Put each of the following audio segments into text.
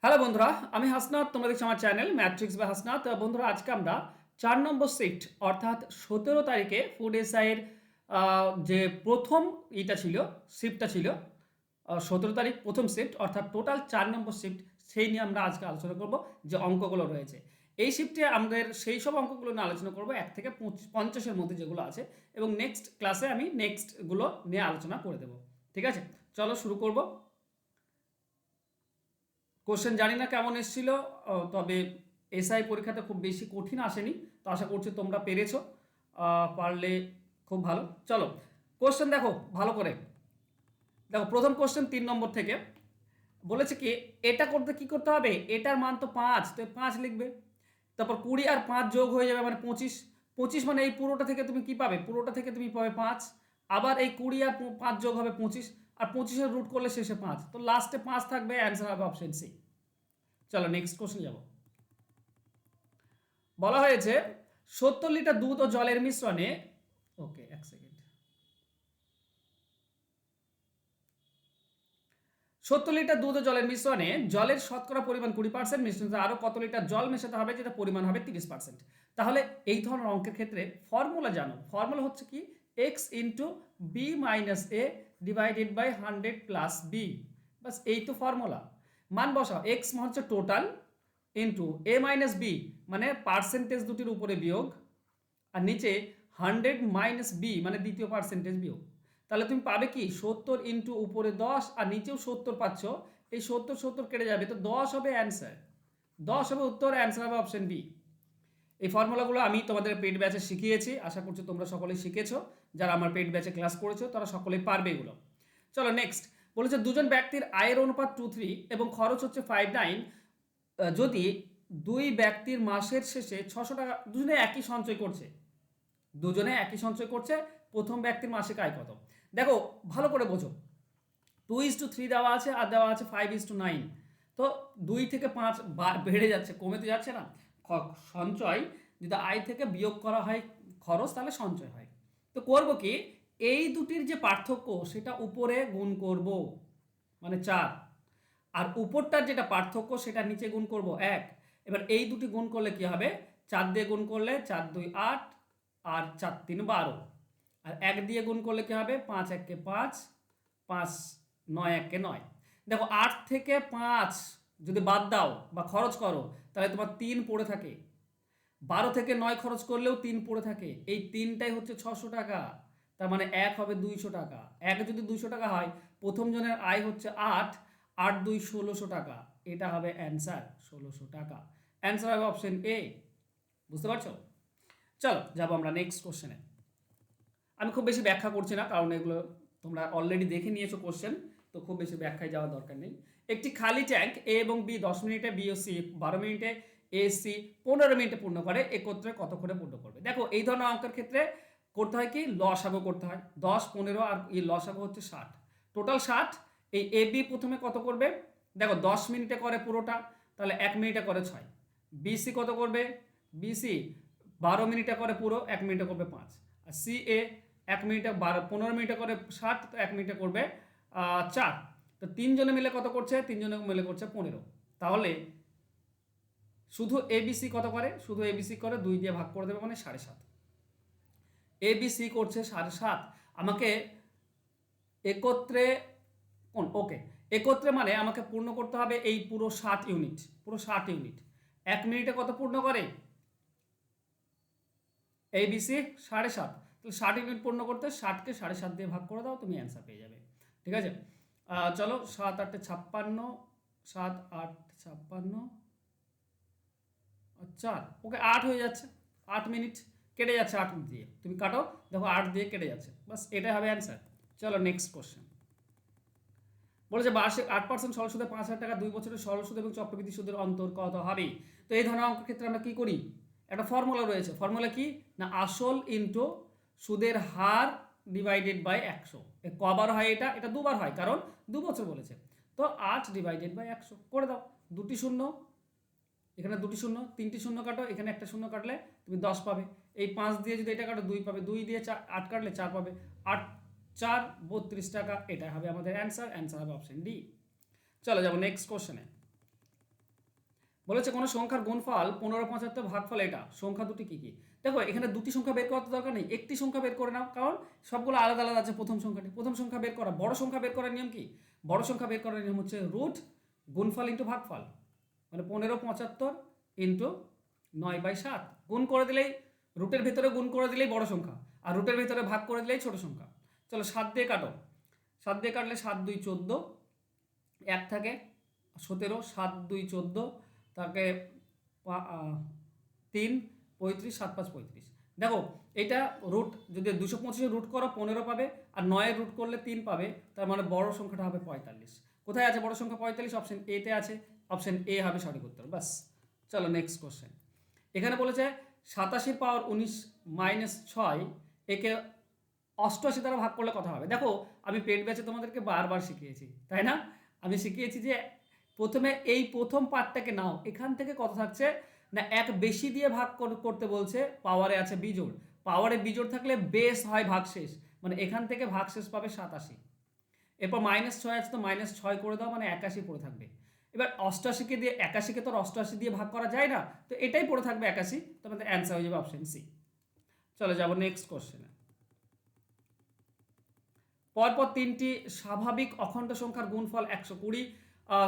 Hello বন্ধুরা, আমি হাসনাত। তোমরা দেখছো আমার চ্যানেল ম্যাট্রিক্স বা হাসনাত। বন্ধুরা, আজকে আমরা 4 নম্বর শিফট অর্থাৎ 17 তারিখে ফুড এসআইয়ের যে প্রথম শিফটটা ছিল 17 তারিখ প্রথম শিফট অর্থাৎ টোটাল 4 নম্বর শিফট, সেই নিয়ে আমরা আজকে আলোচনা করব। যে অঙ্কগুলো রয়েছে এই শিফটে আমাদের সেই সব অঙ্কগুলো নিয়ে আলোচনা করব 1 থেকে 50-এর মধ্যে যেগুলো আছে, এবং নেক্সট ক্লাসে আমি নেক্সটগুলো নিয়ে আলোচনা করে দেবো। ঠিক আছে, চলো শুরু করব। কোশ্চেন জানি না কেমন এসেছিল, তবে এসআই পরীক্ষাতে খুব বেশি কঠিন আসেনি, তো আশা করছি তোমরা পেরেছো। পারলে খুব ভালো। চলো কোশ্চেন দেখো ভালো করে। দেখো, প্রথম কোশ্চেন 3 নম্বর থেকে বলেছে কি, এটা করতে কি করতে হবে, এটার মান তো 5, তো 5 লিখবে। তারপর 20 আর 5 যোগ হয়ে যাবে মানে 25। 25 মানে এই পুরোটা থেকে তুমি কি পাবে, পুরোটা থেকে তুমি পাবে 5। আবার এই 20 আর 5 যোগ হবে 25, আর 25-এর রুট করলে শেষে 5, তো লাস্টে 5 থাকবে, অ্যান্সার হবে অপশন সি। চলো নেক্সট কোশ্চেন যাব। বলা হয়েছে 70 লিটার দুধ ও জলের মিশ্রণে, ওকে এক সেকেন্ড, 70 লিটার দুধ ও জলের মিশ্রণে জলের শতকরা পরিমাণ 20%, মিশ্রণে আরো কত লিটার জল মেশাতে হবে যেটা পরিমাণ হবে 30%। তাহলে এই ধরনের অঙ্কের ক্ষেত্রে ফর্মুলা জানো। ফর্মুলা হচ্ছে কি, x into b minus a divided by 100 plus b. বাস এই তো ফর্মুলা। মান বসাও, এক্স মানে হচ্ছে total, into a minus b মানে পার্সেন্টেজ দুটির উপরে বিয়োগ, আর নিচে 100 মাইনাস বি মানে দ্বিতীয় পার্সেন্টেজ বিয়োগ। তাহলে তুমি পাবে কি, 70 ইন্টু উপরে 10 আর নিচেও 70 পাচ্ছ। এই 70 70 কেটে যাবে, তো 10 হবে অ্যান্সার। 10 হবে উত্তর, অ্যান্সার হবে অপশন বি। এই ফর্মুলাগুলো আমি তোমাদের পেড ব্যাচে শিখিয়েছি, আশা করছি তোমরা সকলেই শিখেছো। যারা আমার পেড ব্যাচে ক্লাস করেছো তারা সকলেই পারবে এগুলো। চলো নেক্সট। বলেছে দুজন ব্যক্তির আয়ের অনুপাত 2:3 এবং খরচ হচ্ছে 5:9। যদি দুই ব্যক্তির মাসের শেষে 600 টাকা, দুজনে একই সঞ্চয় করছে, প্রথম ব্যক্তির মাসিক আয় কত? দেখো ভালো করে বোঝো, 2:3 দেওয়া আছে আর দেওয়া আছে 5:9। তো 2 থেকে 5 বেড়ে যাচ্ছে, কমে তো যাচ্ছে না। সঞ্চয় যদি আয় থেকে বিয়োগ করা হয় খরচ, তাহলে সঞ্চয় হয়। তো করব কি, এই দুটির যে পার্থক্য সেটা উপরে গুণ করব, মানে 4। আর উপরটার যেটা পার্থক্য সেটা নিচে গুণ করব 1। এবার এই দুটি গুণ করলে কি হবে, 4 দিয়ে গুণ করলে 4 2 8, আর 4 3 12। আর 1 দিয়ে গুণ করলে কি হবে, 5 1 কে 5, 5 9 1 কে 9। দেখো 8 থেকে 5 যদি বাদ দাও বা খরচ করো, তাহলে তোমার 3 পড়ে থাকে। 12 থেকে 9 খরচ করলেও 3 পড়ে থাকে। এই 3টাই হচ্ছে 600 টাকা। তার মানে 1 হবে 200 টাকা। 1 যদি 200 টাকা হয়, প্রথম জনের আয় হচ্ছে 8, 8 2 1600 টাকা। এটা হবে অ্যান্সার, 1600 টাকা। অ্যান্সার হবে অপশন এ। বুঝতে পারছো? চলো যাবো আমরা নেক্সট কোশ্চেনে। আমি খুব বেশি ব্যাখ্যা করছি না, কারণ এগুলো তোমরা অলরেডি দেখে নিয়েছো কোশ্চেন, তো খুব বেশি ব্যাখ্যায় যাওয়ার দরকার নেই। একটি খালি ট্যাঙ্ক এ এবং বি 10 মিনিটে, বি ও সি 12 মিনিটে, এ সি 15 মিনিটে পূর্ণ করে, একত্রে কতক্ষণে পূর্ণ করবে? দেখো এই ধরনের অঙ্কের ক্ষেত্রে করতে হয় কি, লসাগু করতে হয়। 10 15 আর এই লসাগু হচ্ছে 60, টোটাল 60। এই এ বি প্রথমে কত করবে, দেখো 10 মিনিটে করে পুরোটা, তাহলে 1 মিনিটে করে 6। বিসি কত করবে, বিসি 12 মিনিটে করে পুরো, 1 মিনিটে করবে 5। আর সি এ 1 মিনিটে 15 মিনিটে করে 60, তো 1 মিনিটে করবে 4। তো তিনজনে মিলে কত করছে, তিনজনে মিলে করছে 15। তাহলে শুধু এবিসি কত করে, শুধু এবিসি করে 2 দিয়ে ভাগ করে দেবে মানে 7.5। এবিসি করছে 7.5। আমাকে একত্রে ওকে, একত্রে মানে আমাকে পূর্ণ করতে হবে এই পুরো 60 ইউনিট, পুরো 60 ইউনিট। 1 মিনিটে কত পূর্ণ করে এবিসি, 7.5। তাহলে 60 ইউনিট পূর্ণ করতে 60কে 7.5 দিয়ে ভাগ করে দাও, তুমি অ্যান্সার পেয়ে যাবে। ঠিক আছে, চলো 7 8 56, 7 8 56 আর 4, ওকে 8 হয়ে যাচ্ছে। 8 মিনিট কেটে যাচ্ছে, 8 দিয়ে তুমি কাটো, দেখো 8 দিয়ে কেটে যাচ্ছে, বাস এটাই হবে অ্যান্সার। চলো নেক্সট কোশ্চেন। বলেছে বার্ষিক 8% সরল সুদে 5,000 টাকা 2 বছরের সরল সুদ এবং চক্রবৃদ্ধি সুদের অন্তর কত হবে? তো এই ধরনের অঙ্কের ক্ষেত্রে আমরা কি করি, একটা ফর্মুলা রয়েছে। ফর্মুলা কি না, আসল ইন্টু সুদের হার ডিভাইডেড বাই 100। কবার হয় এটা, এটা দুবার হয়, কারণ 2 বছর বলেছে। তো 8 ডিভাইডেড বাই 100 করে দাও। দুটি শূন্য, এখানে দুটি শূন্য, 3টি শূন্য কাটো, এখানে একটা শূন্য কাটলে তুমি 10 পাবে। এই 5 দিয়ে যদি এটা কাটো 2 পাবে, 2 দিয়ে 8 কাটলে 4 পাবে। 8 4 32 টাকা, এটা হবে আমাদের অ্যান্সার। অ্যান্সার হবে অপশন ডি। চলো যাবো নেক্সট কোশ্চেনে। বলেছে কোনো সংখ্যার গুণফল 1575 ভাগফল এটা, সংখ্যা দুটি কি কি? দেখো এখানে দুটি সংখ্যা বের করার দরকার নেই, একটি সংখ্যা বের করে নাও, কারণ সবগুলো আলাদা আলাদা আছে। প্রথম সংখ্যা বের করা, বড় সংখ্যা বের করার নিয়ম কি? বড় সংখ্যা বের করার নিয়ম হচ্ছে রুট গুণফল ইন্টু ভাগফল, মানে 1575 ইন্টু 9/7 গুণ করে দিলেই, রুটের ভেতরে গুণ করে দিলেই বড় সংখ্যা, আর রুটের ভেতরে ভাগ করে দিলেই ছোট সংখ্যা। চলো 7 দিয়ে কাটো, 7 দিয়ে কাটলে 7 2 14, 1 থাকে 17, 7 2 14, তাকে 3 35, 7 5 35। দেখো এটা রুট যদি 225 রুট করো 15 পাবে, আর 9 রুট করলে 3 পাবে, তার মানে বড় সংখ্যাটা হবে 45। কোথায় আছে বড় সংখ্যা 45? অপশন এতে আছে, অপশন এ হবে সঠিক উত্তর। বাস, চলো নেক্সট কোশ্চেন। এখানে বলেছে 87 পাওয়ার 19 মাইনাস 6 একে 88 দ্বারা ভাগ করলে কথা হবে। দেখো আমি পেড ব্যাচে তোমাদেরকে বারবার শিখিয়েছি, তাই না? আমি শিখিয়েছি যে প্রথমে এই প্রথম পার্টটাকে নাও, এখান থেকে কথা থাকছে না এক বেশি দিয়ে ভাগ করতে বলছে, পাওয়ারে আছে বিজোড়, পাওয়ারে বিজোড় থাকলে বেস হয় ভাগশেষ, মানে এখান থেকে ভাগশেষ পাবে 87। এরপর -6 আছে তো -6 করে দাও, মানে 81 পড়ে থাকবে। এবার 88কে দিয়ে 81কে তো 88 দিয়ে ভাগ করা যায় না, তো এটাই পড়ে থাকবে 81, তো আমাদের অ্যান্সার হয়ে যাবে অপশন সি। চলো যাবো নেক্সট কোশ্চেনে। পরপর 3টি স্বাভাবিক অখণ্ড সংখ্যার গুণফল 120,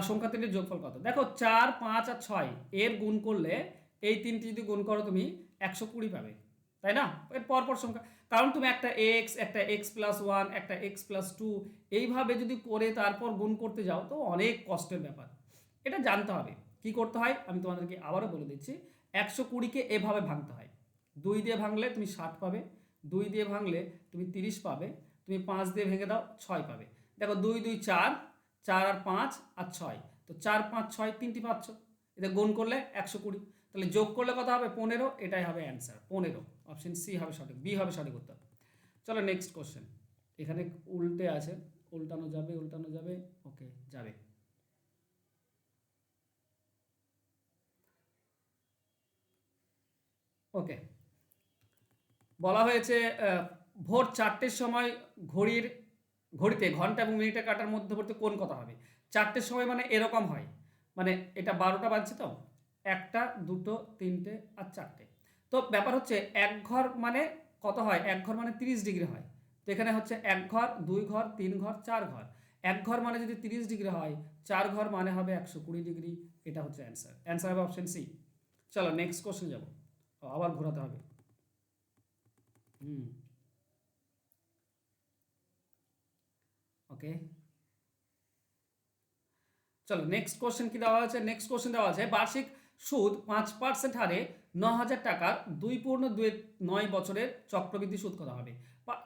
সংখ্যা 3টির যোগফল কত? দেখো 4 5 আর 6 এর গুণ করলে এই 3টি যদি গুণ করো তুমি 120 পাবে, তাই না? এর পরপর সংখ্যা, কারণ তুমি একটা x+1 একটা x+2 এইভাবে যদি করে তারপর গুণ করতে যাও তো অনেক কষ্টের ব্যাপার। এটা জানতে হবে কি করতে হয়, আমি তোমাদেরকে আবারও বলে দিচ্ছি। 120কে এভাবে ভাঙতে হয়, 2 দিয়ে ভাঙলে তুমি 60 পাবে, 2 দিয়ে ভাঙলে তুমি 30 পাবে, তুমি 5 দিয়ে ভেঙে দাও 6 পাবে। দেখো 2 2 4, 4 আর 5 আর 6, তো 4 5 6 3টি পাচ্ছ, এটা গুণ করলে 120, তাহলে যোগ করলে কত হবে? 15, এটাই হবে অ্যান্সার 15, অপশন সি হবে সঠিক, বি হবে সঠিক উত্তর। চলো নেক্সট কোশ্চেন। এখানে উল্টে আছে, উল্টানো যাবে ওকে যাবে। ওকে, বলা হয়েছে ভোর 4টের সময় ঘড়িতে ঘন্টা এবং মিনিটের কাটার মধ্যবর্তী কোণ কত হবে? 4টের সময় মানে এরকম হয়, মানে এটা 12টা বাজছে তো, 1টা 2টো 3টে আর 4টে। তো ব্যাপার হচ্ছে এক ঘর মানে কত হয়? এক ঘর মানে 30 ডিগ্রি হয়, তো এখানে হচ্ছে 1 ঘর 2 ঘর 3 ঘর 4 ঘর। এক ঘর মানে যদি 30 ডিগ্রি হয়, 4 ঘর মানে হবে 120 ডিগ্রি, এটা হচ্ছে অ্যান্সার হবে অপশন সি। চলো নেক্সট কোশ্চেন যাবো, আবার ঘোরাতে হবে। ওকে, চলো নেক্সট কোশ্চেন কি দেওয়া আছে? নেক্সট কোশ্চেন দেওয়া আছে বার্ষিক সুদ 5% হারে 9,000 টাকার 2.9 বছরের চক্রবৃদ্ধি সুদ কত হবে?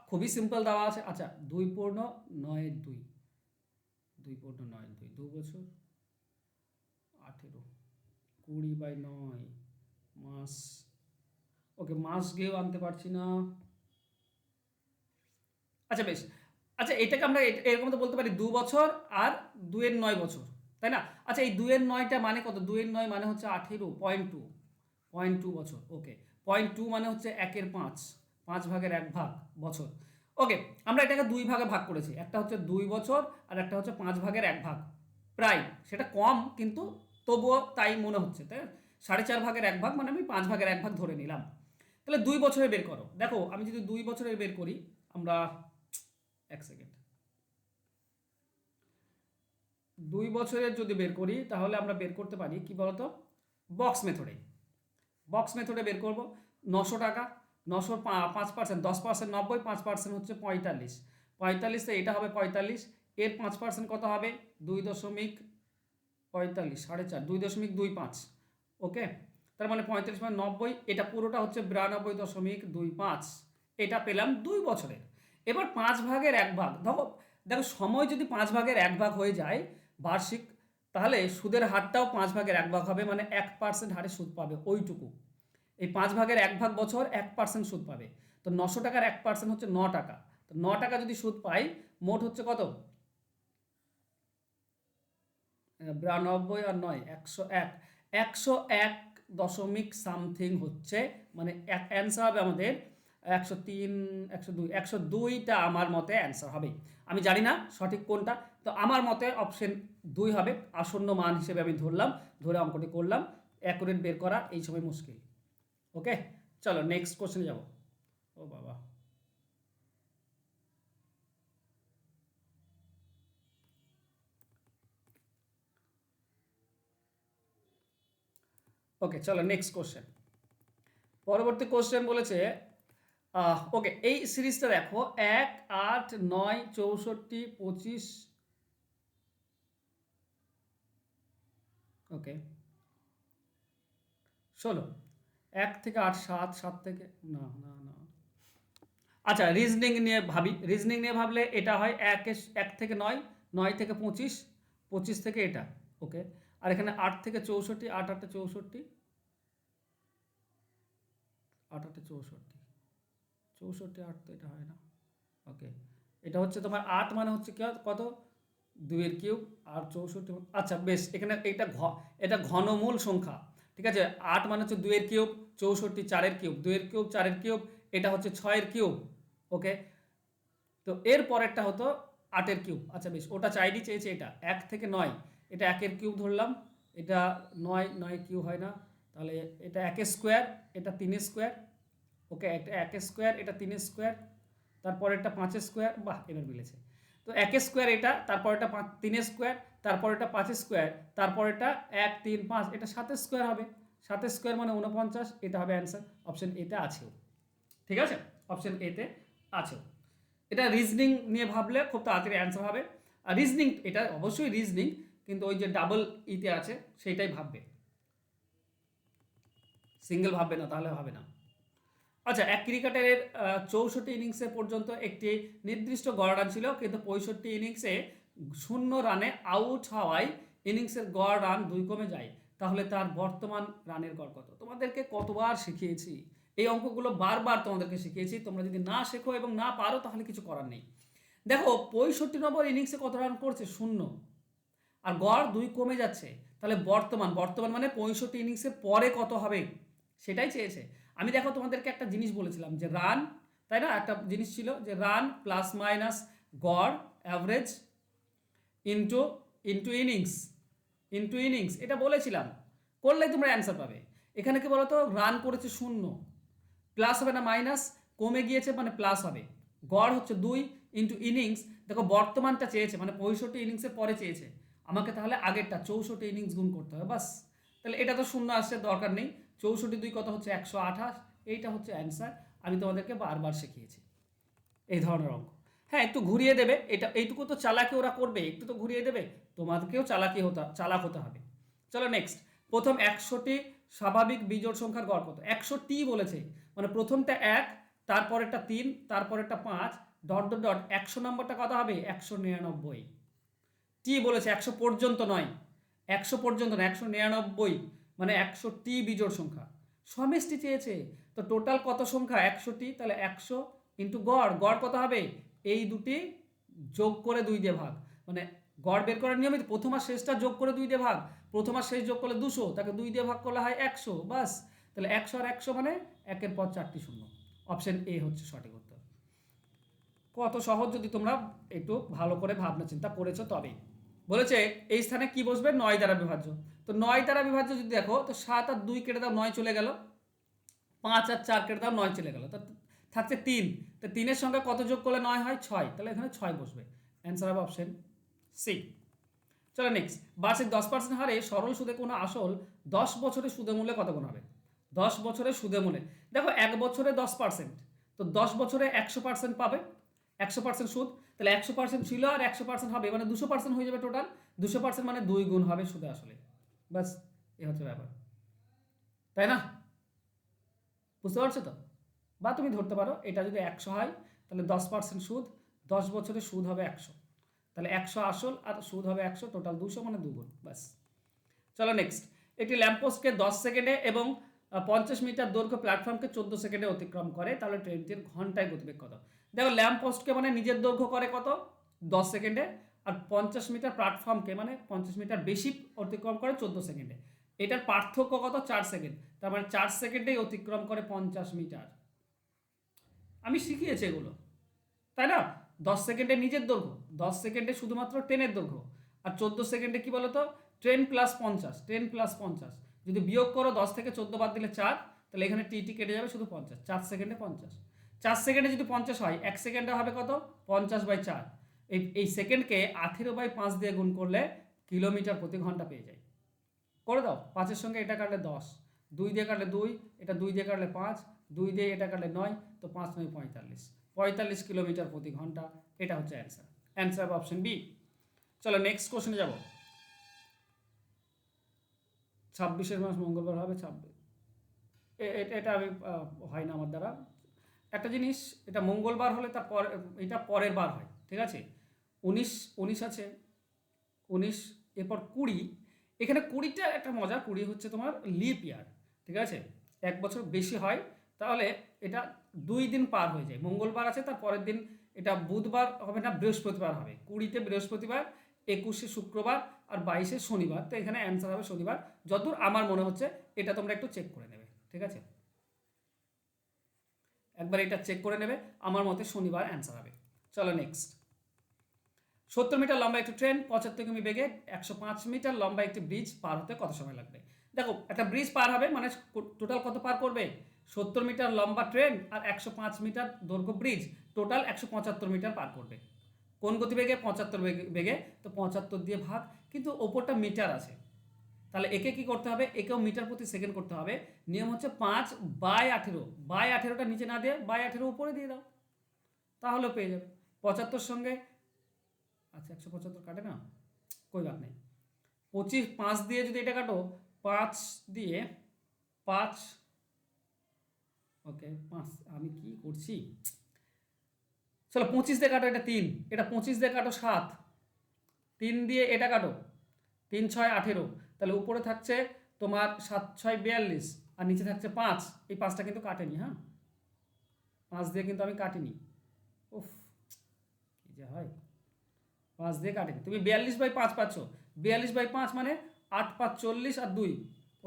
খুবই সিম্পল দেওয়া আছে। আচ্ছা 2.9 2 বছর 18, 20/9 মাস। ওকে, মাস গিয়েও আনতে পারছি না। আচ্ছা বেশ, আচ্ছা এটাকে আমরা এরকম তো বলতে পারি 2 বছর আর 2/9 বছর, তাই না? আচ্ছা এই 2/9টা মানে কত? 2/9 মানে হচ্ছে 18.2 বছর। ওকে, 0.2 মানে হচ্ছে 1/5, 5 ভাগের 1 ভাগ বছর। ওকে, আমরা এটাকে 2 ভাগে ভাগ করেছি, একটা হচ্ছে 2 বছর আর একটা হচ্ছে 5 ভাগের 1 ভাগ। প্রায় সেটা কম কিন্তু তবুও তাই মনে হচ্ছে, তাই 4.5 ভাগের 1 ভাগ, মানে আমি 5 ভাগের 1 ভাগ ধরে নিলাম। তাহলে 2 বছরের বের করো। দেখো আমি যদি 2 বছরের বের করি, আমরা 1 সেকেন্ড, 2 বছরের যদি বের করি তাহলে আমরা বের করতে পারি কি বলতো, বক্স মেথডে বের করব। 900 টাকা, 900 5%, 10% 90, 5% হচ্ছে 45, 45 এটা হবে 45, এর 5% কত হবে? 2.45, 4.5, 2.25। ওকে, তার মানে 45 মানে 90, এটা পুরোটা হচ্ছে 92.25, এটা পেলাম 2 বছরের। এবার 5 ভাগের 1 ভাগ, দেখো দেখো সময় যদি 5 ভাগের 1 ভাগ হয়ে যায় বার্ষিক, তাহলে সুদের হারটাও 5 ভাগের 1 ভাগ হবে, মানে 1% হারে সুদ পাবে ওইটুকু। এই 5 ভাগের 1 ভাগ বছর 1% সুদ পাবে, তো 900 টাকার 1% হচ্ছে 9 টাকা, তো 9 টাকা যদি সুদ পাই, মোট হচ্ছে কত? 92 আর 9 101, 101 দশমিক সামথিং হচ্ছে, মানে অ্যান্সার হবে আমাদের 103, 102, 102টা আমার মতে অ্যান্সার হবে। আমি জানি না সঠিক কোনটা, তো আমার মতে অপশন 2 হবে, আসন্ন মান হিসেবে আমি ধরলাম, ধরে অঙ্কটি করলাম। অ্যাকুরেট বের করা এই সময় মুশকিল। ওকে, চলো নেক্সট কোশ্চেনে যাব। ও বাবা, ওকে চলো নেক্সট কোশ্চেন। পরবর্তী কোশ্চেন বলেছে ওকে এই সিরিজটা দেখো 1, 8, 9, 64, 25, ওকে 16, 1 থেকে 8, 7, 7 থেকে না না না, আচ্ছা রিজনিং নিয়ে ভাবি। রিজনিং নিয়ে ভাবলে এটা হয় 1 থেকে 9, 9 থেকে 25, 25 থেকে এটা, ওকে। আর এখানে 8 থেকে 64, 8 8 64, 8 8 64, 64 8 তো এটা হয় না, ওকে। এটা হচ্ছে তোমার 8 মানে হচ্ছে কি কত, 2 এর কিউব, আর 64, আচ্ছা বেশ, এখানে এটা ঘনমূল সংখ্যা, ঠিক আছে। 8 মানে হচ্ছে 2 এর কিউব, 64 4 এর কিউব, 2 এর কিউব 4 এর কিউব, এটা হচ্ছে 6 এর কিউব, ওকে। তো এর পরেরটা হতো 8 এর কিউব, আচ্ছা বেশ, ওটা চাইনি চেয়েছে এটা 1 থেকে 9, এটা 1 এর কিউব ধরলাম, এটা 9 9 কিউব হয় না, তাহলে এটা 1 এর স্কোয়ার, এটা 3 এর স্কোয়ার, ওকে। একটা 1 এর স্কোয়ার, এটা 3 এর স্কোয়ার, তারপর এটা 5 এর স্কোয়ার, বাহ এবার মিলেছে। তো 1 এর স্কোয়ার এটা, তারপর এটা 3 এর স্কোয়ার, তারপর এটা 5 এর স্কোয়ার, তারপর এটা 1 3 5, এটা 7 এর স্কোয়ার হবে, 7 এর স্কোয়ার মানে 49, এটা হবে অ্যান্সার। অপশন এতে আছেও, ঠিক আছে, অপশন এতে আছেও। এটা রিজনিং নিয়ে ভাবলে খুব তাড়াতাড়ি অ্যান্সার হবে। আর রিজনিং এটা অবশ্যই রিজনিং, কিন্তু ওই যে ডাবল ইতে আছে সেইটাই ভাববে, সিঙ্গেল ভাববে না, তাহলে হবে না। আচ্ছা, এক ক্রিকেটারের 64 ইনিংসে পর্যন্ত একটি নির্দিষ্ট গড় রান ছিল, কিন্তু 65 ইনিংসে 0 রানে আউট হওয়ায় ইনিংসের গড় রান 2 কমে যায়, তাহলে তার বর্তমান রানের গড় কত? তোমাদেরকে কতবার শিখিয়েছি এই অঙ্কগুলো, বারবার তোমাদেরকে শিখিয়েছি। তোমরা যদি না শেখো এবং না পারো তাহলে কিছু করার নেই। দেখো 65 নম্বর ইনিংসে কত রান করছে? 0, আর গড় 2 কমে যাচ্ছে, তাহলে বর্তমান মানে 65 ইনিংসের পরে কত হবে সেটাই চেয়েছে। আমি দেখো তোমাদেরকে একটা জিনিস বলেছিলাম যে রান, তাই না, একটা জিনিস ছিল যে রান প্লাস মাইনাস গড় অ্যাভারেজ ইনটু ইনটু ইনিংস, এটা বলেছিলাম, করলেই তোমরা অ্যান্সার পাবে। এখানে কি বলতো, রান করেছে 0, প্লাস হবে না মাইনাস, কমে গিয়েছে মানে প্লাস হবে, গড় হচ্ছে 2 ইন্টু ইনিংস। দেখো বর্তমানটা চেয়েছে মানে 65 ইনিংসের পরে চেয়েছে, আমাকে তাহলে আগেরটা 64 ইনিংস গুণ করতে হবে, বাস। তাহলে এটা তো 0 আসছে, দরকার নেই। 64 2 কত হচ্ছে? 128, এইটা হচ্ছে অ্যান্সার। আমি তোমাদেরকে বারবার শিখিয়েছি এই ধরনের অঙ্ক। হ্যাঁ, একটু ঘুরিয়ে দেবে, এটা এইটুকু তো চালাকি ওরা করবে, একটু তো ঘুরিয়ে দেবে, তোমাদেরকেও চালাক হতে হবে। চলো নেক্সট। প্রথম 100টি স্বাভাবিক বিজোড় সংখ্যার গড় কত? 100টি বলেছে, মানে প্রথমটা 1, তারপরেরটা 3, তারপরেরটা 5, ডট ডট ডট 100 নম্বরটা কত হবে? 199। টি বলেছে, 100 পর্যন্ত নয়, 100 পর্যন্ত না, 199, মানে 100টি বিজোড় সংখ্যা। সমষ্টি চেয়েছে, তো টোটাল কত সংখ্যা? 100টি, তাহলে 100 ইন্টু গড়, গড় কত হবে? এই দুটি যোগ করে 2 দিয়ে ভাগ, মানে গড় বের করার নিয়মিত প্রথম আর শেষটা যোগ করে 2 দিয়ে ভাগ, প্রথম আর শেষ যোগ করলে 200, তাকে 2 দিয়ে ভাগ করলে হয় 100, বাস। তাহলে 100 আর 100 মানে 1-এর পর 4টি শূন্য। অপশন এ হচ্ছে সঠিক উত্তর। কত সহজ, যদি তোমরা একটু ভালো করে ভাবনা চিন্তা করেছো তবেই। বলেছে এই স্থানে কি বসবে? 9 দ্বারা বিভাজ্য। তো 9 দ্বারা বিভাজ্য যদি দেখো, তো 7 আর 2 কেটে দাও, 9 চলে গেল, 5 আর 4 কেটে দাও, 9 চলে গেল, তো থাকছে 3। তো 3-এর সঙ্গে কত যোগ করলে 9 হয়? 6, তাহলে এখানে 6 বসবে, অ্যান্সার হবে অপশন সি। চলো নেক্সট। বার্ষিক 10% হারে সরল সুদে কোনো আসল 10 বছরের সুদে মূল্যে কত গুণ হবে? 10 বছরের সুদে মূল্যে, দেখো 1 বছরে 10%, তো 10 বছরে 100% পাবে, 100% সুদ, তাহলে 100% ছিল আর 100% হবে, মানে 200% হয়ে যাবে টোটাল। 200% মানে 2 গুণ হবে সুদে আসলে, বাস, এই হচ্ছে ব্যাপার, তাই না? বুঝতে পারছো তো? বা তুমি ধরতে পারো এটা যদি 100 হয়, তাহলে 10% সুদ, 10 বছরে সুদ হবে 100, তাহলে 100 আসল আর সুদ হবে 100, টোটাল 200, মানে 2 গুণ, বাস। চলো নেক্সট। একটি ল্যাম্পপোস্টকে 10 সেকেন্ডে এবং 50 মিটার দৈর্ঘ্য প্ল্যাটফর্মকে 14 সেকেন্ডে অতিক্রম করে, তাহলে ট্রেনটির ঘন্টায় গতিবেগ কত? দেখো ল্যাম্পপোস্টকে মানে নিজের দৈর্ঘ্য করে কত? 10 সেকেন্ডে, আর 50 মিটার প্ল্যাটফর্মকে মানে 50 মিটার বেশি অতিক্রম করে 14 সেকেন্ডে। এটার পার্থক্য কত? 4 সেকেন্ড, তার মানে 4 সেকেন্ডেই অতিক্রম করে 50 মিটার। আমি শিখিয়েছি এগুলো, তাই না? 10 সেকেন্ডে নিজের দৈর্ঘ্য, 10 সেকেন্ডে শুধুমাত্র ট্রেনের দৈর্ঘ্য, আর 14 সেকেন্ডে কি বলতো? ট্রেন প্লাস 50, ট্রেন প্লাস 50, যদি বিয়োগ করো 10 থেকে 14 বাদ দিলে 4, তাহলে এখানে টি কেটে যাবে, শুধু 50, 4 সেকেন্ডে 50, 4 সেকেন্ডে যদি 50 হয় 1 সেকেন্ডে হবে কত, 50/4। এই সেকেন্ডকে 18/5 দিয়ে গুণ করলে কিলোমিটার প্রতি ঘন্টা পেয়ে যাই। করে দাও, 5-এর সঙ্গে এটা কাটলে 10, 2 দিয়ে কাটলে 2, এটা 2 দিয়ে কাটলে 5, 2 দিয়ে এটা কাটলে 9, তো 5 9 45, 45 কিলোমিটার প্রতি ঘন্টা। এটা হচ্ছে অ্যান্সার। অ্যান্সার হবে অপশন বি। চলো নেক্সট কোশ্চেনে যাব। 26 মাস মঙ্গলবার হবে 26, এটা আমি হয় না আমার দ্বারা। একটা জিনিস, এটা মঙ্গলবার হলে তার পর এটা পরের বার হয়, ঠিক আছে। 19 আছে, 19, এরপর 20। এখানে 20টা একটা মজা, 20 হচ্ছে তোমার লিপ ইয়ার, ঠিক আছে, এক বছর বেশি হয়। তাহলে এটা 2 দিন পার হয়ে যায়। মঙ্গলবার আছে, তার পরের দিন এটা বুধবার হবে না, বৃহস্পতিবার হবে। 20তে বৃহস্পতিবার, 21-এ শুক্রবার, আর 22-এ শনিবার। তো এখানে অ্যান্সার হবে শনিবার, যতদূর আমার মনে হচ্ছে। এটা তোমরা একটু চেক করে নেবে, ঠিক আছে, একবার এটা চেক করে নেবে। আমার মতে শনিবার অ্যান্সার হবে। চলো নেক্সট। 70 মিটার লম্বা একটি ট্রেন 75 কিমি বেগে 105 মিটার লম্বা একটি ব্রিজ পার হতে কত সময় লাগবে? দেখো, একটা ব্রিজ পার হবে মানে টোটাল কত পার করবে? 70 মিটার লম্বা ট্রেন আর 105 মিটার দৈর্ঘ্য ব্রিজ, টোটাল 175 মিটার পার করবে। কোন গতিবেগে? 75 বেগে। তো 75 দিয়ে ভাগ, কিন্তু ওপরটা মিটার আছে, তাহলে একে কি করতে হবে? একেও মিটার প্রতি সেকেন্ড করতে হবে। নিয়ম হচ্ছে 5/18, 18টা নিচে না দিয়ে 18 উপরে দিয়ে দাও, তাহলেও পেয়ে যাবে। 75 সঙ্গে, আচ্ছা 175 কাটে না, কই বাত নেই। 25, 5 দিয়ে যদি এটা কাটো, 5 দিয়ে 5, ওকে 5, আমি কি করছি, চলো 25 দিয়ে কাটো, এটা 3, এটা 25 দিয়ে কাটো 7, 3 দিয়ে এটা কাটো, 3 6 18, তাহলে উপরে থাকছে তোমার 7 6 42, আর নিচে থাকছে 5। এই 5টা কিন্তু কাটেনি, হ্যাঁ 5 দিয়ে কিন্তু আমি কাটিনি। উফ, কি যে হয়, 5 দিয়ে কাটেনি। তুমি 42/5 পাচ্ছ, 42/5 মানে 8 5 40 আর 2,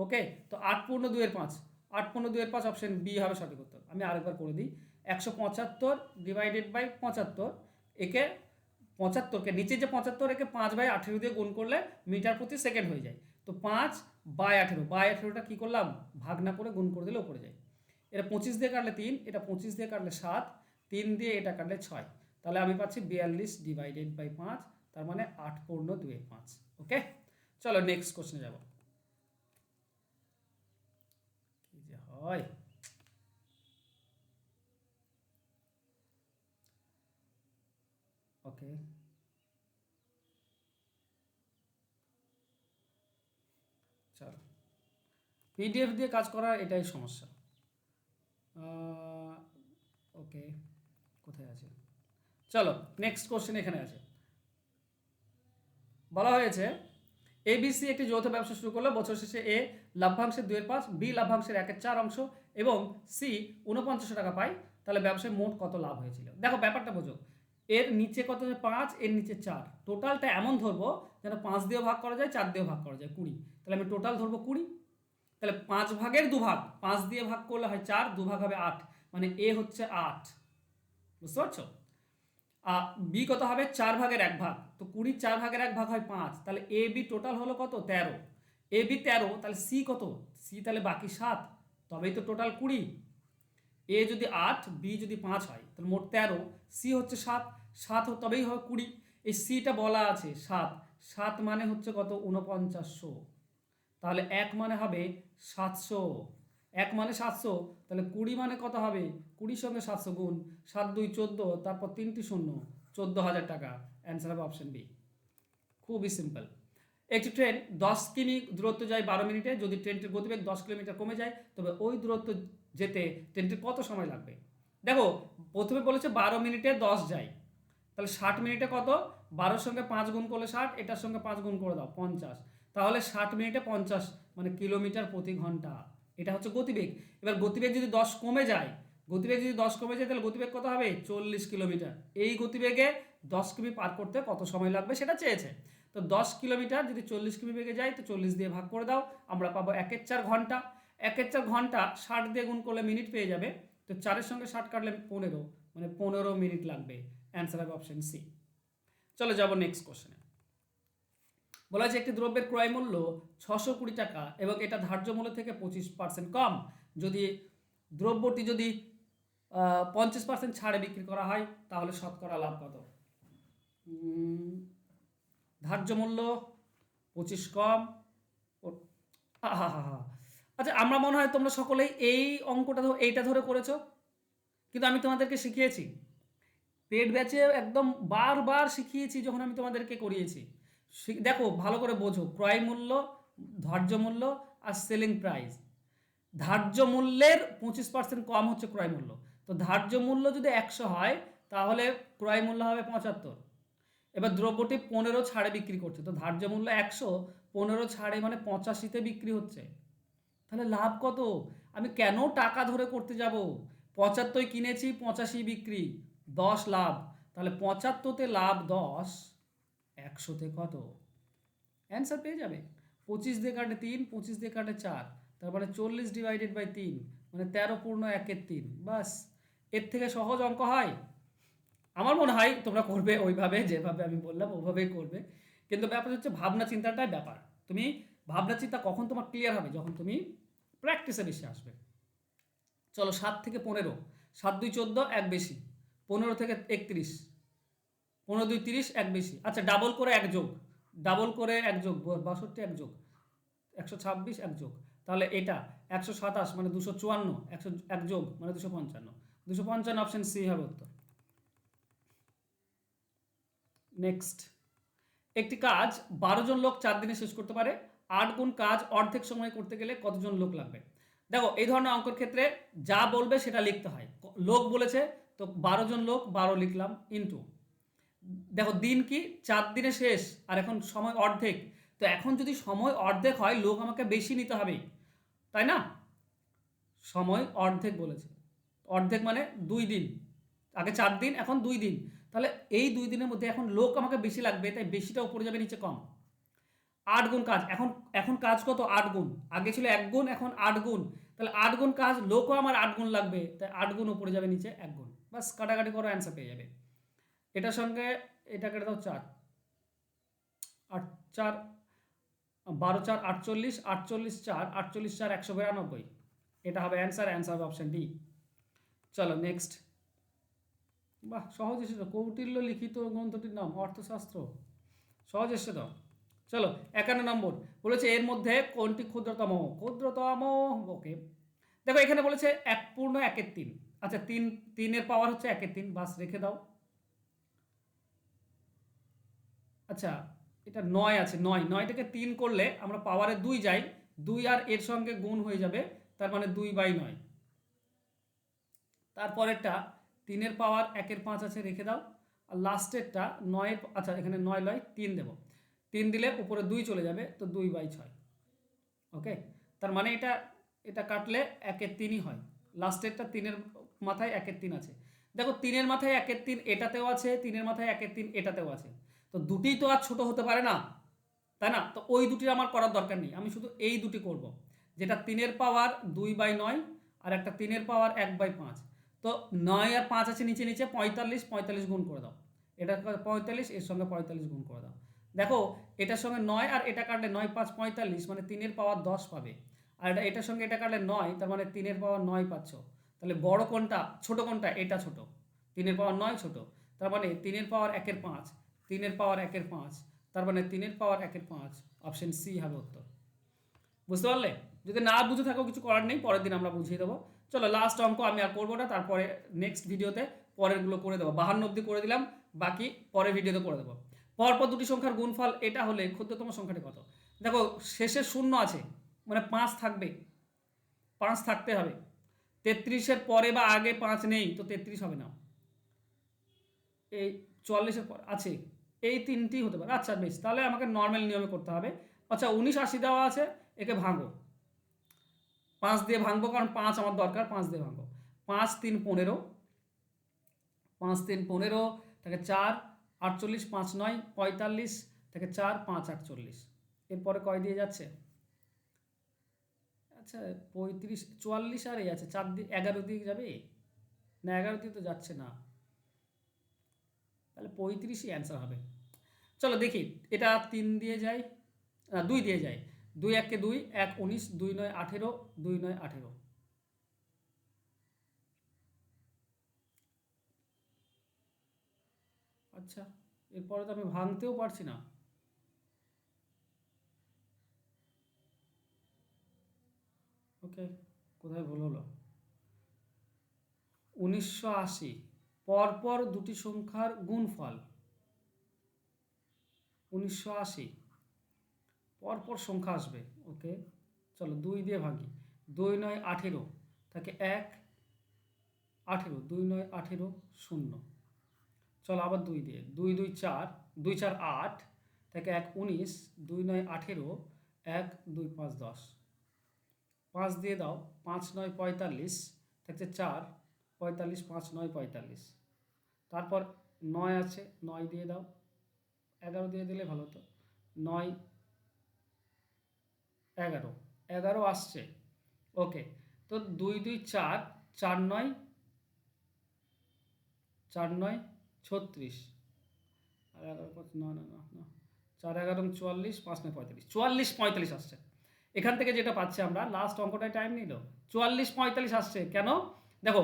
ওকে। তো 8 পূর্ণ 2 এর 5, 8 পূর্ণ 2 এর 5, অপশন বি হবে সঠিক উত্তর। আমি আরেকবার করে দিই, 175 ডিভাইডেড বাই 75, একে 75কে নিচে যে 75, একে 5/18 দিয়ে গুণ করলে মিটার প্রতি সেকেন্ড হয়ে যায়। তো 5/18 কী করলাম, ভাগ না করে গুণ করে দিলে উপরে যায়। এটা 25 দিয়ে কাটলে 3, এটা 25 দিয়ে কাটলে 7, 3 দিয়ে এটা কাটলে 6, তাহলে আমি পাচ্ছি 42/5, তার মানে 8 পূর্ণ 2 এর 5। ওকে, চলো নেক্সট কোশ্চেনে যাব। কি যে হয়, ওকে চলো, পিডিএফ দিয়ে কাজ করার এটাই সমস্যা। ওকে, কোথায় আছে, চলো নেক্সট কোশ্চেন এখানে আছে। বলা হয়েছে এবিসি একটি যৌথ ব্যবসা শুরু করলো। বছর শেষে এ লাভ্যাংশের 2/5, বি লাভ্যাংশের 1/4 অংশ এবং সি 4900 টাকা পায়। তাহলে ব্যবসায় মোট কত লাভ হয়েছিল? দেখো ব্যাপারটা বোঝো, এর নিচে কত, 5, এর নিচে 4, টোটালটা এমন ধরবো যেন 5 দিয়েও ভাগ করা যায়, 4 দিয়েও ভাগ করা যায়, 20। তাহলে আমি টোটাল ধরবো 20। তাহলে 5 ভাগের 2 ভাগ, 5 দিয়ে ভাগ করলে হয় 4, 2 ভাগ হবে 8, মানে এ হচ্ছে 8, বুঝতে পারছো। বি কত হবে? 4 ভাগের 1 ভাগ, তো 20 4 ভাগের 1 ভাগ হয় 5, তাহলে এ বি টোটাল হলো কত? 13। এ বি 13, তাহলে সি কত? সি তাহলে বাকি 7, তবেই তো টোটাল 20। এ যদি 8, বি যদি 5 হয়, তাহলে মোট 13, সি হচ্ছে 7, 7 তবেই হবে 20। এই সিটা বলা আছে 7, 7 মানে হচ্ছে কত? 4900। তাহলে 1 মানে হবে 700, 1 মানে 700, তাহলে 20 মানে কত হবে? 20 সঙ্গে 700 গুণ, 7 2 14, তারপর 3টি শূন্য, 14,000 টাকা। অ্যান্সার হবে অপশন বি। খুবই সিম্পল। একটি ট্রেন 10 কিমি দূরত্ব যায় 12 মিনিটে। যদি ট্রেনটির গতিবেগ 10 কিলোমিটার কমে যায়, তবে ওই দূরত্ব যেতে ট্রেনটির কত সময় লাগবে? দেখো, প্রথমে বলেছে 12 মিনিটে 10 যায়, তাহলে 60 মিনিটে কত? 12-র সঙ্গে 5 গুণ করলে 60, এটার সঙ্গে 5 গুণ করে দাও 50, তাহলে 60 মিনিটে 50 মানে কিলোমিটার প্রতি ঘন্টা। এটা হচ্ছে গতিবেগ। এবার গতিবেগ যদি 10 কমে যায়, তাহলে গতিবেগ কত হবে? 40 কিলোমিটার। এই গতিবেগে 10 কিমি পার করতে কত সময় লাগবে সেটা চেয়েছে। তো 10 কিলোমিটার যদি 40 কিমি বেগে যায়, তো 40 দিয়ে ভাগ করে দাও, আমরা পাবো 1/4 ঘন্টা। 1/4 ঘন্টা 60 দিয়ে গুণ করলে মিনিট পেয়ে যাবে, তো 4-এর সঙ্গে 60 কাটলে 15, মানে 15 মিনিট লাগবে। অ্যান্সার হবে অপশন সি। চলো যাবো নেক্সট কোশ্চেনে। বলা হয়েছে একটি দ্রব্যের ক্রয় মূল্য 620 টাকা এবং এটা ধার্য মূল্য থেকে 25% কম। যদি দ্রব্যটি যদি 50% ছাড়ে বিক্রি করা হয় তাহলে শতকরা লাভ কত? ধার্য মূল্য 25 কম। আচ্ছা, আমরা মনে হয় তোমরা সকলেই এই অঙ্কটা এইটা ধরে করেছো, কিন্তু আমি তোমাদেরকে শিখিয়েছি পেড ব্যাচে, একদম বারবার শিখিয়েছি যখন আমি তোমাদেরকে করিয়েছি। দেখো ভালো করে বোঝো, ক্রয় মূল্য, ধার্য মূল্য আর সেলিং প্রাইস। ধার্য মূল্যের 25% কম হচ্ছে ক্রয় মূল্য। তো ধার্য মূল্য যদি 100 হয় তাহলে ক্রয় মূল্য হবে 75। এবার দ্রব্যটি 15 ছাড়ে বিক্রি করছে, তো ধার্য মূল্য 100, 15 ছাড়ে মানে 85-তে বিক্রি হচ্ছে। তাহলে লাভ কত? আমি কেন টাকা ধরে করতে যাব? 75 কিনেছি, 85 বিক্রি, 10 লাভ। তাহলে 75-তে লাভ 10, 100-তে কত? অ্যান্সার পেয়ে যাবে। 25 দিয়ে কাটে 3, 25 দিয়ে কাটে 4, তারপরে 40/3 মানে 13.1/3। বাস, এর থেকে সহজ অঙ্ক হয়? আমার মনে হয় তোমরা করবে ওইভাবে, যেভাবে আমি বললাম ওইভাবেই করবে। কিন্তু ব্যাপার হচ্ছে ভাবনা চিন্তাটাই ব্যাপার। তুমি ভাবনা চিন্তা কখন তোমার ক্লিয়ার হবে? যখন তুমি প্র্যাকটিসে বেশি আসবে। চলো 7 থেকে 15, 7 2 14, এক বেশি। 15 থেকে 31, 15 2 30, এক বেশি। আচ্ছা, ডাবল করে এক যোগ, ডাবল করে এক যোগ 62, এক যোগ 126, এক যোগ। তাহলে এটা 127 মানে 254, 100 এক যোগ মানে 255, 255 অপশন সি হবে উত্তর। নেক্সট, একটি কাজ 12 জন লোক 4 দিনে শেষ করতে পারে। 8 গুণ কাজ অর্ধেক সময় করতে গেলে কতজন লোক লাগবে? দেখো এই ধরনের অঙ্কের ক্ষেত্রে যা বলবে সেটা লিখতে হয়। লোক বলেছে তো 12 জন লোক, 12 লিখলাম, ইন্টু, দেখো দিন কি 4 দিনে শেষ আর এখন সময় অর্ধেক, তো এখন যদি সময় অর্ধেক হয় লোক আমাকে বেশি নিতে হবে, তাই না? সময় অর্ধেক বলেছে, অর্ধেক মানে 2 দিন, আগে 4 দিন এখন 2 দিন, তাহলে এই 2 দিনের মধ্যে এখন লোক আমাকে বেশি লাগবে, তাই বেশিটা উপরে যাবে নিচে কম। 8 গুণ কাজ, এখন এখন কাজ কত? 8 গুণ, আগে ছিল 1 গুণ এখন 8 গুণ, তাহলে 8 গুণ কাজ, লোকও আমার 8 গুণ লাগবে, তাই 8 গুণ উপরে যাবে নিচে 1 গুণ। বাস, কাটাকাটি করো, অ্যান্সার পেয়ে যাবে। এটার সঙ্গে এটা কেটে দাও 4, 8 4 12 4 48, 48 4 48 4 192, এটা হবে অ্যান্সার, অ্যান্সার হবে অপশন ডি। চলো নেক্সট। বাহ, সহজ এসে তো, কৌটিল্য লিখিত গ্রন্থটির নাম অর্থশাস্ত্র, সহজ এসে তো। চলো 51 নম্বর, বলেছে এর মধ্যে কোনটি ক্ষুদ্রতম? ক্ষুদ্রতম, ওকে। দেখো এখানে বলেছে 1/1/3। আচ্ছা, 3 পাওয়ার হচ্ছে 1/3, বাস রেখে দাও। আচ্ছা, এটা 9 আছে, 9টাকে 3 করলে আমরা পাওয়ারে 2 যাই, 2 আর এর সঙ্গে গুণ হয়ে যাবে, তার মানে 2/9। তারপরেরটা 3 পাওয়ার 1/5 আছে, রেখে দাও। আর লাস্টেরটা 9, আচ্ছা এখানে 9 লয় 3 দেবো, 3 দিলে উপরে 2 চলে যাবে, তো 2/6। ওকে, তার মানে এটা এটা কাটলে 1/3 হয়। লাস্টেরটা 3 মাথায় 1/3 আছে। দেখো 3 মাথায় 1/3 এটাতেও আছে, 3 মাথায় 1/3 এটাতেও আছে, তো দুটিই তো আর ছোট হতে পারে না, তাই না? তো ওই দুটি আমার করার দরকার নেই, আমি শুধু এই দুটি করব, যেটা 3 পাওয়ার 2/9 আর একটা 3 পাওয়ার 1/5। তো 9 আর 5 আছে নিচে নিচে, 45, 45 গুণ করে দাও। এটা 45, এর সঙ্গে 45 গুণ করে দাও। দেখো এটার সঙ্গে 9 আর এটা কাটলে 9 5 45, মানে 3 পাওয়ার 10 পাবে। আর এটার সঙ্গে এটা কাটলে 9, তার মানে 3 পাওয়ার 9 পাচ্ছ। তাহলে বড় কোনটা ছোট কোনটা? এটা ছোট, 3 পাওয়ার 9 ছোট, তার মানে 3 পাওয়ার 1/5, 3 পাওয়ার 1/5, তার মানে 3 পাওয়ার 1/5, অপশন সি হবে উত্তর। বুঝতে পারলে? যদি না বুঝে থাকো কিছু করার নেই, পরের দিন আমরা বুঝিয়ে দেবো। চলো লাস্ট অঙ্ক আমি আর করবো না, তারপরে নেক্সট ভিডিওতে পরেরগুলো করে দেবো। 52 অবধি করে দিলাম, বাকি পরের ভিডিওতে করে দেবো। পরপর দুটি সংখ্যার গুণফল এটা হলে ক্ষুদ্রতম সংখ্যাটি কত? দেখো শেষে শূন্য আছে, মানে 5 থাকবে, 5 থাকতে হবে। 33-এর পরে বা আগে 5 নেই, তো 33 হবে না। এই 44-এর পর আছে, এই তিনটি হতে পারে। আচ্ছা বেশ, তাহলে আমাকে নর্মাল নিয়মে করতে হবে। আচ্ছা 19 80 দেওয়া আছে, একে ভাঙো, 5 দিয়ে ভাঙবো, কারণ 5 আমার দরকার, 5 দিয়ে ভাঙবো। 5 3 15, 5 3 15 থেকে 4 48, 5 9 45 থেকে 4 5 48, এরপরে কয় দিয়ে যাচ্ছে? আচ্ছা 35 44 আর এই আছে 4 দিয়ে 11 দিয়ে যাবে না? 11 দিয়ে তো যাচ্ছে না, তাহলে 35ই অ্যান্সার হবে। চলো দেখি, এটা 3 দিয়ে যাই, 2 দিয়ে যায়, 2 1 2, 1 19, 2 9 18, 2 9 18। আচ্ছা, এরপরে তো আমি ভাঙতেও পারছি না। ওকে, কোথায় ভুল হলো? 1980 পরপর দুটি সংখ্যার গুণফল। 1980 পরপর সংখ্যা আসবে। ওকে, চলো 2 দিয়ে ভাঙি। 2 9 18 থাকে 1 18, 2 9 18 0। চলো আবার 2 দিয়ে, 2 2 4, 2 4 8 থেকে 1 19, 2 9 18, 1 2 5 10। 5 দিয়ে দাও, 5 9 45 থাকছে 4 45, 5 9 45। তারপর 9 আছে, 9 দিয়ে দাও, 11 দিয়ে দিলে ভালো হতো। 9 11, 11 আসছে। ওকে, তো 2 2 4, 4 9 4 9 36, আর 11 5 না না না না, 4 11 44, 5 9 45, 44 45 আসছে। এখান থেকে যেটা পাচ্ছি আমরা, লাস্ট অঙ্কটায় টাইম নিল, 44 45 আসছে কেন? দেখো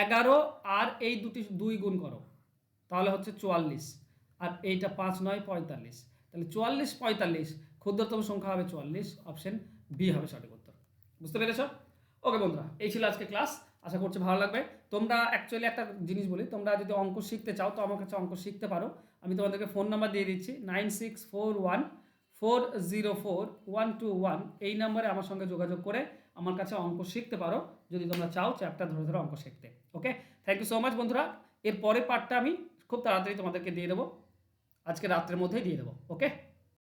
11 আর এই দুটি 2 গুণ করো, তাহলে হচ্ছে 44, আর এইটা 5 9 45, তাহলে 44 45 ক্ষুদ্রতম সংখ্যা হবে 44, অপশন বি হবে সঠিক উত্তর। বুঝতে পেরেছ? ওকে বন্ধুরা, এই ছিল আজকে ক্লাস, আশা করছি ভালো লাগবে। তোমরা অ্যাকচুয়ালি একটা জিনিস বলি, তোমরা যদি অঙ্ক শিখতে চাও তো আমার কাছে অঙ্ক শিখতে পারো। আমি তোমাদেরকে ফোন নাম্বার দিয়ে দিচ্ছি, 9641 404 121। এই নাম্বারে আমার সঙ্গে যোগাযোগ করে আমার কাছে অঙ্ক শিখতে পারো, যদি তোমরা চাও চ্যাপ্টার ধরে ধরে অঙ্ক শিখতে। ওকে, থ্যাংক ইউ সো মাচ বন্ধুরা। এর পরের পার্টটা আমি খুব তাড়াতাড়ি তোমাদেরকে দিয়ে দেবো, আজকে রাত্রের মধ্যেই দিয়ে দেবো। ওকে।